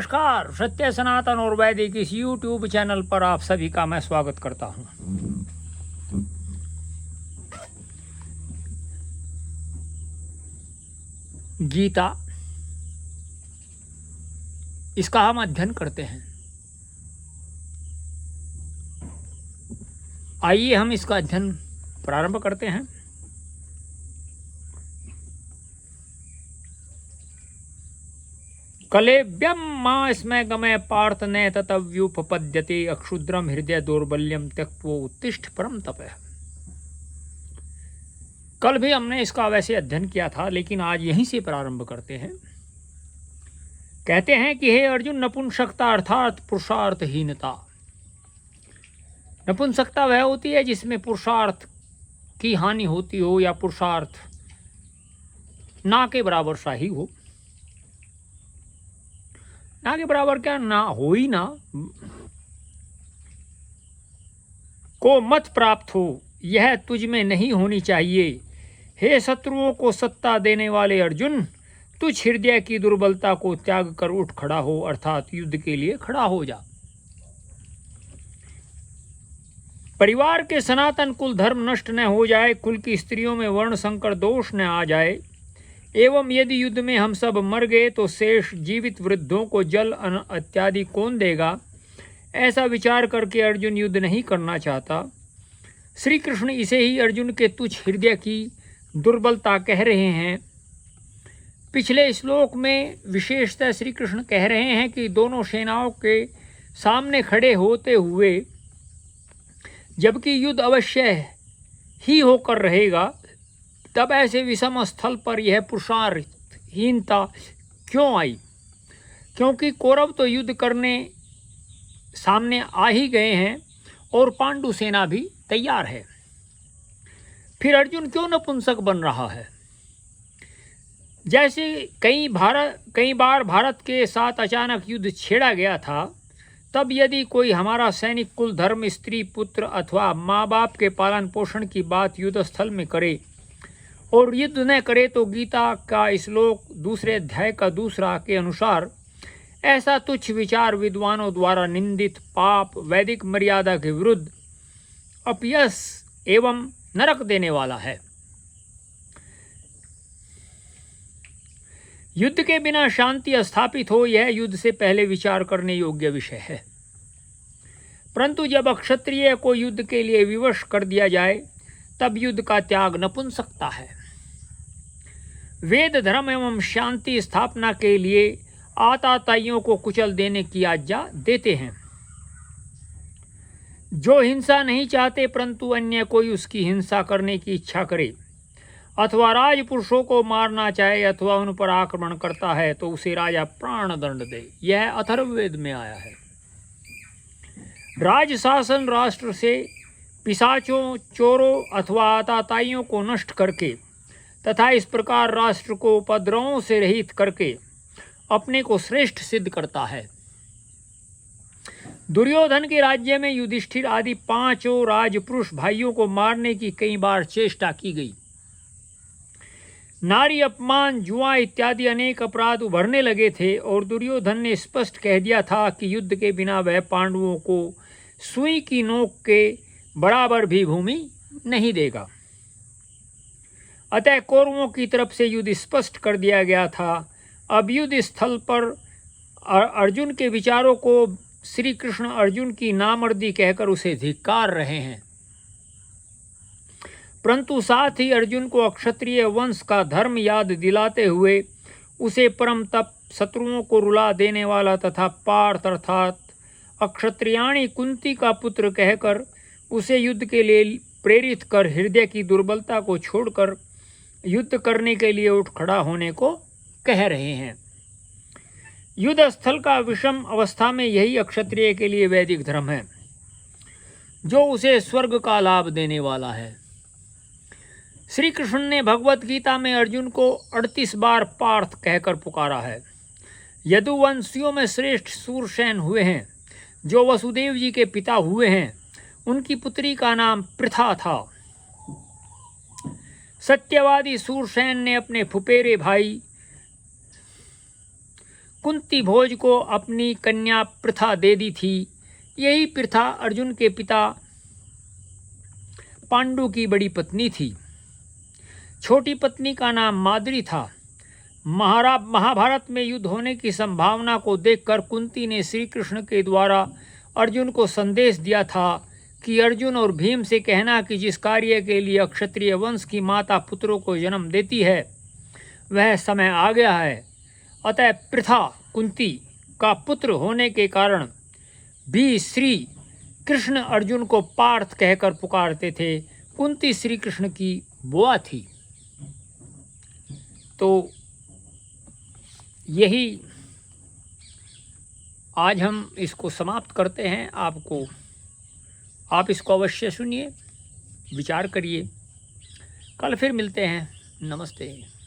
नमस्कार, सत्य सनातन और वैदिक इस YouTube चैनल पर आप सभी का मैं स्वागत करता हूं। गीता, इसका हम अध्ययन करते हैं। आइए हम इसका अध्ययन प्रारंभ करते हैं। कलेव्यम मां स्मय गमय पार्थ ने ततव्युपपद्यते अक्षुद्रम हृदय दौर्बल्यम त्यक्त्वा उत्तिष्ठ परम तपः। कल भी हमने इसका वैसे अध्ययन किया था, लेकिन आज यहीं से प्रारंभ करते हैं। कहते हैं कि हे अर्जुन, नपुंसकता अर्थात पुरुषार्थहीनता। नपुंसकता वह होती है जिसमें पुरुषार्थ की हानि होती हो या पुरुषार्थ ना के बराबर सा ही हो। ना के बराबर क्या, ना हो ही ना को मत प्राप्त हो, यह तुझ में नहीं होनी चाहिए। हे शत्रुओं को सत्ता देने वाले अर्जुन, तुझ हृदय की दुर्बलता को त्याग कर उठ खड़ा हो, अर्थात युद्ध के लिए खड़ा हो जा। परिवार के सनातन कुल धर्म नष्ट न हो जाए, कुल की स्त्रियों में वर्ण संकर दोष न आ जाए, एवं यदि युद्ध में हम सब मर गए तो शेष जीवित वृद्धों को जल अन्न इत्यादि कौन देगा, ऐसा विचार करके अर्जुन युद्ध नहीं करना चाहता। श्री कृष्ण इसे ही अर्जुन के तुच्छ हृदय की दुर्बलता कह रहे हैं। पिछले श्लोक में विशेषतः श्री कृष्ण कह रहे हैं कि दोनों सेनाओं के सामने खड़े होते हुए जबकि युद्ध अवश्य ही होकर रहेगा, तब ऐसे विषम स्थल पर यह पुरुषार्थहीनता क्यों आई? क्योंकि कौरव तो युद्ध करने सामने आ ही गए हैं और पांडु सेना भी तैयार है। फिर अर्जुन क्यों नपुंसक बन रहा है? जैसे कई बार भारत के साथ अचानक युद्ध छेड़ा गया था, तब यदि कोई हमारा सैनिक कुल धर्म, स्त्री पुत्र अथवा माँ बाप के पालन पोषण की बात युद्ध स्थल में करे और युद्ध न करे, तो गीता का श्लोक दूसरे अध्याय का दूसरा के अनुसार ऐसा तुच्छ विचार विद्वानों द्वारा निंदित पाप वैदिक मर्यादा के विरुद्ध अपयश एवं नरक देने वाला है। युद्ध के बिना शांति स्थापित हो, यह युद्ध से पहले विचार करने योग्य विषय है। परंतु जब अक्षत्रिय को युद्ध के लिए विवश कर दिया जाए, तब युद्ध का त्याग नपुंसकता है। वेद धर्म एवं शांति स्थापना के लिए आताताइयों को कुचल देने की आज्ञा देते हैं। जो हिंसा नहीं चाहते परंतु अन्य कोई उसकी हिंसा करने की इच्छा करे अथवा राजपुरुषों को मारना चाहे अथवा उन पर आक्रमण करता है, तो उसे राजा प्राण दंड दे। यह अथर्ववेद में आया है। राज शासन राष्ट्र से पिशाचों, चोरों अथवा आताताइयों को नष्ट करके तथा इस प्रकार राष्ट्र को उपद्रवों से रहित करके अपने को श्रेष्ठ सिद्ध करता है। दुर्योधन के राज्य में युधिष्ठिर आदि पांचों राजपुरुष भाइयों को मारने की कई बार चेष्टा की गई। नारी अपमान, जुआ इत्यादि अनेक अपराध उभरने लगे थे और दुर्योधन ने स्पष्ट कह दिया था कि युद्ध के बिना वह पांडवों को सुई की नोक के बराबर भी भूमि नहीं देगा। अतः कौरवों की तरफ से युद्ध स्पष्ट कर दिया गया था। अब युद्ध स्थल पर अर्जुन के विचारों को श्री कृष्ण अर्जुन की नामर्दी कहकर उसे धिक्कार रहे हैं, परंतु साथ ही अर्जुन को अक्षत्रिय वंश का धर्म याद दिलाते हुए उसे परम तप, शत्रुओं को रुला देने वाला तथा पार्थ अर्थात अक्षत्रियाणी कुंती का पुत्र कहकर उसे युद्ध के लिए प्रेरित कर हृदय की दुर्बलता को छोड़कर युद्ध करने के लिए उठ खड़ा होने को कह रहे हैं। युद्ध स्थल का विषम अवस्था में यही अक्षत्रिय के लिए वैदिक धर्म है, जो उसे स्वर्ग का लाभ देने वाला है। श्री कृष्ण ने भगवत गीता में अर्जुन को 38 बार पार्थ कहकर पुकारा है। यदुवंशियों में श्रेष्ठ सूरसेन हुए हैं, जो वसुदेव जी के पिता हुए हैं। उनकी पुत्री का नाम पृथा था। सत्यवादी सूरसेन ने अपने फुफेरे भाई कुंती भोज को अपनी कन्या प्रथा दे दी थी। यही प्रथा अर्जुन के पिता पांडु की बड़ी पत्नी थी। छोटी पत्नी का नाम माद्री था। महाभारत में युद्ध होने की संभावना को देखकर कुंती ने श्री कृष्ण के द्वारा अर्जुन को संदेश दिया था कि अर्जुन और भीम से कहना कि जिस कार्य के लिए क्षत्रिय वंश की माता पुत्रों को जन्म देती है वह समय आ गया है। अतः प्रथा कुंती का पुत्र होने के कारण भी श्री कृष्ण अर्जुन को पार्थ कहकर पुकारते थे। कुंती श्री कृष्ण की बुआ थी। तो यही आज हम इसको समाप्त करते हैं। आप इसको अवश्य सुनिए, विचार करिए। कल फिर मिलते हैं। नमस्ते।